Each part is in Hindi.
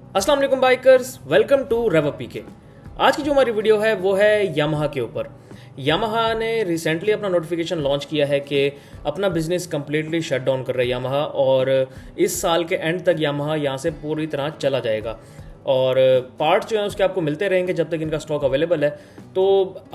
अस्सलाम वालेकुम बाइकर्स, वेलकम टू रेवा पीके। आज की जो हमारी वीडियो है वो है यामाहा के ऊपर। यामाहा ने रिसेंटली अपना नोटिफिकेशन लॉन्च किया है कि अपना बिजनेस कम्प्लीटली शट डाउन कर रहा है यामाहा, और इस साल के एंड तक यामाहा यहाँ से पूरी तरह चला जाएगा और पार्ट्स जो हैं उसके आपको मिलते रहेंगे जब तक इनका स्टॉक अवेलेबल है। तो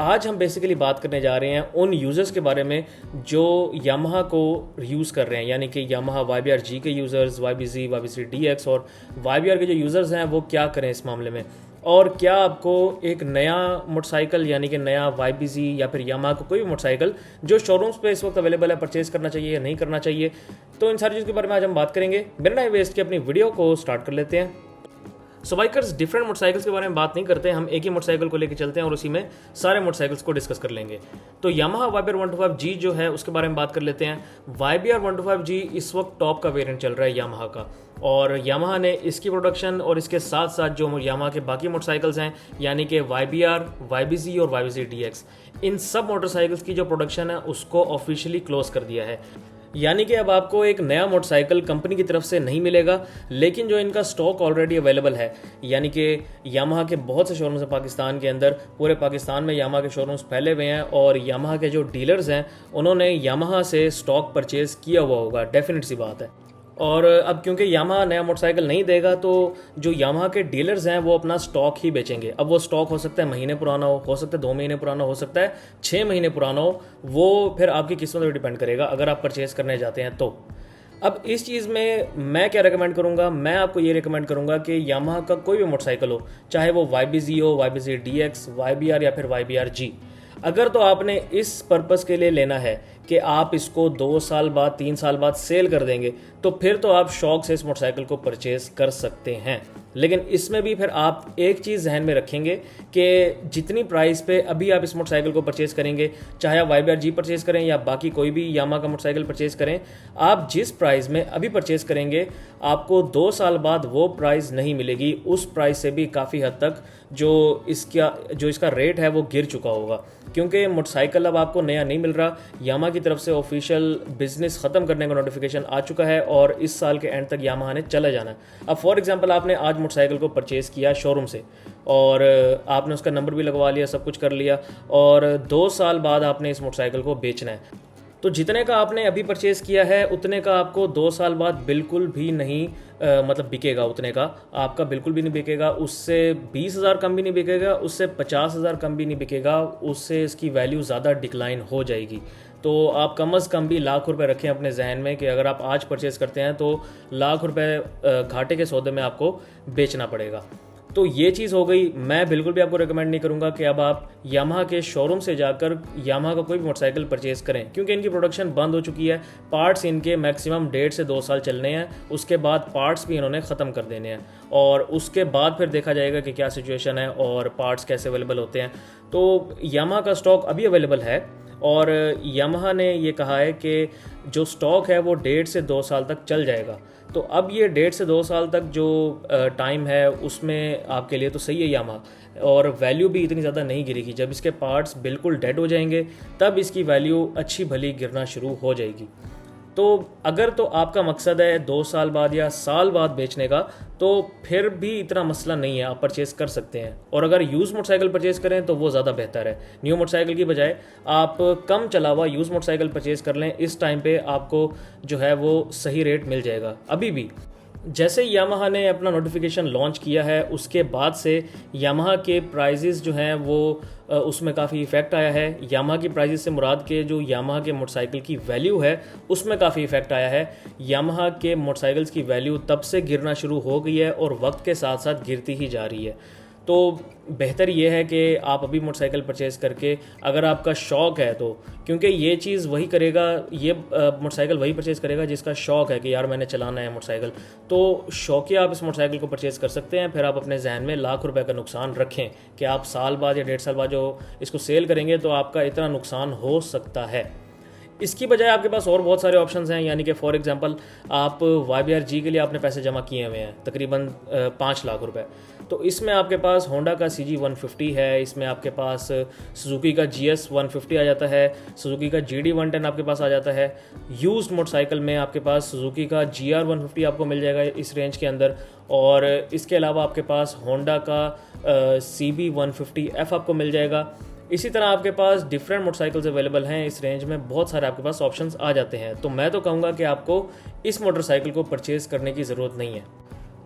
आज हम बेसिकली बात करने जा रहे हैं उन यूज़र्स के बारे में जो यामाहा को यूज़ कर रहे हैं, यानी कि यामाहा YBR-G के यूज़र्स, YBZ, YBC DX और YBR के जो यूज़र्स हैं वो क्या करें इस मामले में, और क्या आपको एक नया मोटरसाइकिल यानी कि नया YBZ या फिर यामाहा को कोई भी मोटरसाइकिल जो शोरूम्स पे इस वक्त अवेलेबल है परचेज़ करना चाहिए या नहीं करना चाहिए। तो इन सारी चीज़ों के बारे में आज हम बात करेंगे। बिना टाइम वेस्ट के अपनी वीडियो को स्टार्ट कर लेते हैं। सो बाइकर्स, डिफरेंट मोटरसाइकिल्स के बारे में बात नहीं करते, हम एक ही मोटरसाइकिल को लेकर चलते हैं और उसी में सारे मोटरसाइकिल्स को डिस्कस कर लेंगे। तो यामाहा YBR-125G जो है उसके बारे में बात कर लेते हैं। YBR-125G इस वक्त टॉप का वेरिएंट चल रहा है यामाहा का, और यामाहा ने इसकी प्रोडक्शन और इसके साथ साथ जो यामाहा के बाकी मोटरसाइकिल्स हैं यानी कि YBR, YBZ और YBZ DX, इन सब मोटरसाइकिल्स की जो प्रोडक्शन है उसको ऑफिशियली क्लोज कर दिया है। यानी कि अब आपको एक नया मोटरसाइकिल कंपनी की तरफ से नहीं मिलेगा, लेकिन जो इनका स्टॉक ऑलरेडी अवेलेबल है, यानी कि यामाहा के बहुत से शोरूम्स हैं पाकिस्तान के अंदर, पूरे पाकिस्तान में यामाहा के शोरूम्स फैले हुए हैं और यामाहा के जो डीलर्स हैं उन्होंने यामाहा से स्टॉक परचेज़ किया हुआ होगा, डेफिनेट सी बात है। और अब क्योंकि यामाहा नया मोटरसाइकिल नहीं देगा तो जो यामाहा के डीलर्स हैं वो अपना स्टॉक ही बेचेंगे। अब वो स्टॉक हो सकता है महीने पुराना हो सकता है 2 महीने पुराना, हो सकता है 6 महीने पुराना हो, वो फिर आपकी किस्मत पर डिपेंड करेगा अगर आप परचेज़ करने जाते हैं तो। अब इस चीज़ में मैं क्या रिकमेंड करूंगा, मैं आपको ये रिकमेंड करूंगा कि यामाहा का कोई भी मोटरसाइकिल हो, चाहे वो YBZ हो, YBZ DX, YBR या फिर YBR-G, अगर तो आपने इस पर्पस के लिए लेना है कि आप इसको 2 साल बाद 3 साल बाद सेल कर देंगे, तो फिर तो आप शौक से इस मोटरसाइकिल को परचेज़ कर सकते हैं। लेकिन इसमें भी फिर आप एक चीज़ जहन में रखेंगे कि जितनी प्राइस पे अभी आप इस मोटरसाइकिल को परचेज़ करेंगे, चाहे आप YBR-G परचेज़ करें या बाकी कोई भी यामाहा का मोटरसाइकिल परचेज़ करें, आप जिस प्राइस में अभी परचेज़ करेंगे आपको 2 साल बाद वो प्राइस नहीं मिलेगी। उस प्राइस से भी काफ़ी हद तक जो इसका रेट है वो गिर चुका होगा, क्योंकि मोटरसाइकिल अब आपको नया नहीं मिल रहा। यामाहा की तरफ से ऑफिशियल बिजनेस ख़त्म करने का नोटिफिकेशन आ चुका है और इस साल के एंड तक यामाहा ने चला जाना है। अब फॉर एग्जांपल आपने आज मोटरसाइकिल को परचेज़ किया शोरूम से और आपने उसका नंबर भी लगवा लिया, सब कुछ कर लिया, और 2 साल बाद आपने इस मोटरसाइकिल को बेचना है, तो जितने का आपने अभी परचेज़ किया है उतने का आपको 2 साल बाद बिल्कुल भी नहीं मतलब बिकेगा, उतने का आपका बिल्कुल भी नहीं बिकेगा। उससे 20,000 कम भी नहीं बिकेगा, उससे 50,000 कम भी नहीं बिकेगा, उससे इसकी वैल्यू ज़्यादा डिक्लाइन हो जाएगी। तो आप कम अज़ कम भी लाख रुपए रखें अपने जहन में कि अगर आप आज परचेज़ करते हैं तो लाख रुपए घाटे के सौदे में आपको बेचना पड़ेगा। तो ये चीज़ हो गई। मैं बिल्कुल भी आपको रिकमेंड नहीं करूंगा कि अब आप यामाहा के शोरूम से जाकर यामाहा का कोई भी मोटरसाइकिल परचेज़ करें, क्योंकि इनकी प्रोडक्शन बंद हो चुकी है। पार्ट्स इनके मैक्सिमम 1.5 से 2 साल चलने हैं, उसके बाद पार्ट्स भी इन्होंने ख़त्म कर देने हैं और उसके बाद फिर देखा जाएगा कि क्या सिचुएशन है और पार्ट्स कैसे अवेलेबल होते हैं। तो यामाहा का स्टॉक अभी अवेलेबल है और यामाहा ने ये कहा है कि जो स्टॉक है वो 1.5 से 2 साल तक चल जाएगा। तो अब ये 1.5 से 2 साल तक जो टाइम है उसमें आपके लिए तो सही है यामाहा, और वैल्यू भी इतनी ज़्यादा नहीं गिरेगी। जब इसके पार्ट्स बिल्कुल डेड हो जाएंगे तब इसकी वैल्यू अच्छी भली गिरना शुरू हो जाएगी। तो अगर तो आपका मकसद है 2 साल बाद या साल बाद बेचने का, तो फिर भी इतना मसला नहीं है, आप परचेज़ कर सकते हैं। और अगर यूज़ मोटरसाइकिल परचेज़ करें तो वो ज़्यादा बेहतर है। न्यू मोटरसाइकिल की बजाय आप कम चला हुआ यूज़ मोटरसाइकिल परचेज़ कर लें, इस टाइम पे आपको जो है वो सही रेट मिल जाएगा। अभी भी जैसे यामाहा ने अपना नोटिफिकेशन लॉन्च किया है उसके बाद से यामाहा के प्राइजेज़ जो हैं वो उसमें काफ़ी इफ़ेक्ट आया है। यामाहा की प्राइजेज़ से मुराद के जो यामाहा के मोटरसाइकिल की वैल्यू है उसमें काफ़ी इफ़ेक्ट आया है। यामाहा के मोटरसाइकिल्स की वैल्यू तब से गिरना शुरू हो गई है और वक्त के साथ साथ गिरती ही जा रही है। तो बेहतर ये है कि आप अभी मोटरसाइकिल परचेज़ करके, अगर आपका शौक़ है तो, क्योंकि ये चीज़ वही करेगा, ये मोटरसाइकिल वही परचेज़ करेगा जिसका शौक़ है कि यार मैंने चलाना है मोटरसाइकिल। तो शौकिया आप इस मोटरसाइकिल को परचेज़ कर सकते हैं। फिर आप अपने जहन में लाख रुपए का नुकसान रखें कि आप साल बाद या 1.5 साल बाद जो इसको सेल करेंगे तो आपका इतना नुकसान हो सकता है। इसकी बजाय आपके पास और बहुत सारे ऑप्शंस हैं, यानी कि फॉर एग्जांपल आप YBR-G के लिए आपने पैसे जमा किए हुए हैं तकरीबन 5 लाख रुपए, तो इसमें आपके पास होंडा का CG150 है, इसमें आपके पास सुजुकी का GS150 आ जाता है, सुजुकी का GD110 आपके पास आ जाता है। यूज्ड मोटरसाइकिल में आपके पास सुजुकी का GR150 आपको मिल जाएगा इस रेंज के अंदर, और इसके अलावा आपके पास होंडा का CB150F आपको मिल जाएगा। इसी तरह आपके पास डिफरेंट मोटरसाइकिल्स अवेलेबल हैं इस रेंज में, बहुत सारे आपके पास ऑप्शंस आ जाते हैं। तो मैं तो कहूँगा कि आपको इस मोटरसाइकिल को परचेज़ करने की ज़रूरत नहीं है।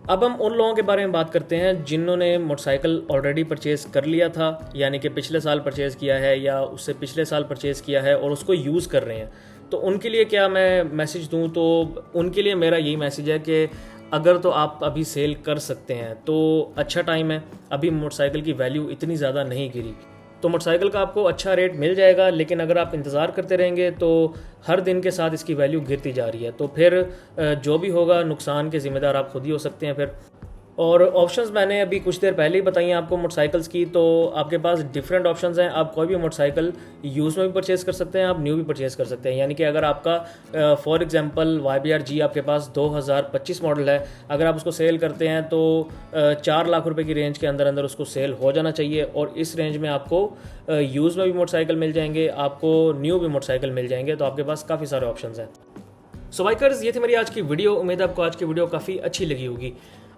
अब हम उन लोगों के बारे में बात करते हैं जिन्होंने मोटरसाइकिल ऑलरेडी परचेज़ कर लिया था, यानी कि पिछले साल परचेज़ किया है या उससे पिछले साल परचेज़ किया है और उसको यूज़ कर रहे हैं। तो उनके लिए क्या मैं मैसेज दूं, तो उनके लिए मेरा यही मैसेज है कि अगर तो आप अभी सेल कर सकते हैं तो अच्छा टाइम है, अभी मोटरसाइकिल की वैल्यू इतनी ज़्यादा नहीं गिरी, तो मोटरसाइकिल का आपको अच्छा रेट मिल जाएगा। लेकिन अगर आप इंतज़ार करते रहेंगे तो हर दिन के साथ इसकी वैल्यू गिरती जा रही है, तो फिर जो भी होगा नुकसान के ज़िम्मेदार आप खुद ही हो सकते हैं फिर। और ऑप्शंस मैंने अभी कुछ देर पहले ही बताई हैं आपको मोटरसाइकिल्स की, तो आपके पास डिफरेंट ऑप्शंस हैं। आप कोई भी मोटरसाइकिल यूज़ में भी परचेज़ कर सकते हैं, आप न्यू भी परचेज़ कर सकते हैं। यानी कि अगर आपका फॉर एग्जांपल YBR-G आपके पास 2025 मॉडल है, अगर आप उसको सेल करते हैं तो 4 लाख रुपए की रेंज के अंदर अंदर उसको सेल हो जाना चाहिए, और इस रेंज में आपको यूज़ में भी मोटरसाइकिल मिल जाएंगे, आपको न्यू भी मोटरसाइकिल मिल जाएंगे। तो आपके पास काफ़ी सारे ऑप्शंस हैं। सो बाइकर्स, ये थी मेरी आज की वीडियो। उम्मीद है आपको आज की वीडियो काफ़ी अच्छी लगी होगी।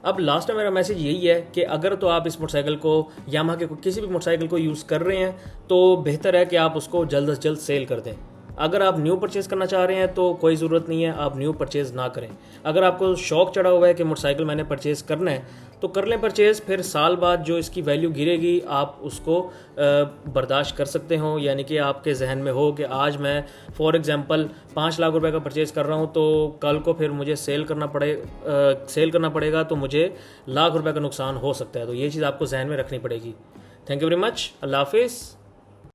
अब लास्ट में मेरा मैसेज यही है कि अगर तो आप इस मोटरसाइकिल को, यामाहा के किसी भी मोटरसाइकिल को यूज़ कर रहे हैं तो बेहतर है कि आप उसको जल्द से जल्द सेल कर दें। अगर आप न्यू परचेज़ करना चाह रहे हैं तो कोई ज़रूरत नहीं है, आप न्यू परचेज़ ना करें। अगर आपको शौक चढ़ा हुआ है कि मोटरसाइकिल मैंने परचेज़ करना है तो कर लें परचेज़, फिर साल बाद जो इसकी वैल्यू गिरेगी आप उसको बर्दाश्त कर सकते हो। यानी कि आपके जहन में हो कि आज मैं फॉर एग्जांपल 5 लाख रुपए का परचेज़ कर रहा हूँ, तो कल को फिर मुझे सेल करना पड़ेगा तो मुझे लाख रुपए का नुकसान हो सकता है। तो ये चीज़ आपको जहन में रखनी पड़ेगी। Thank you very much. अल्लाह हाफिज़।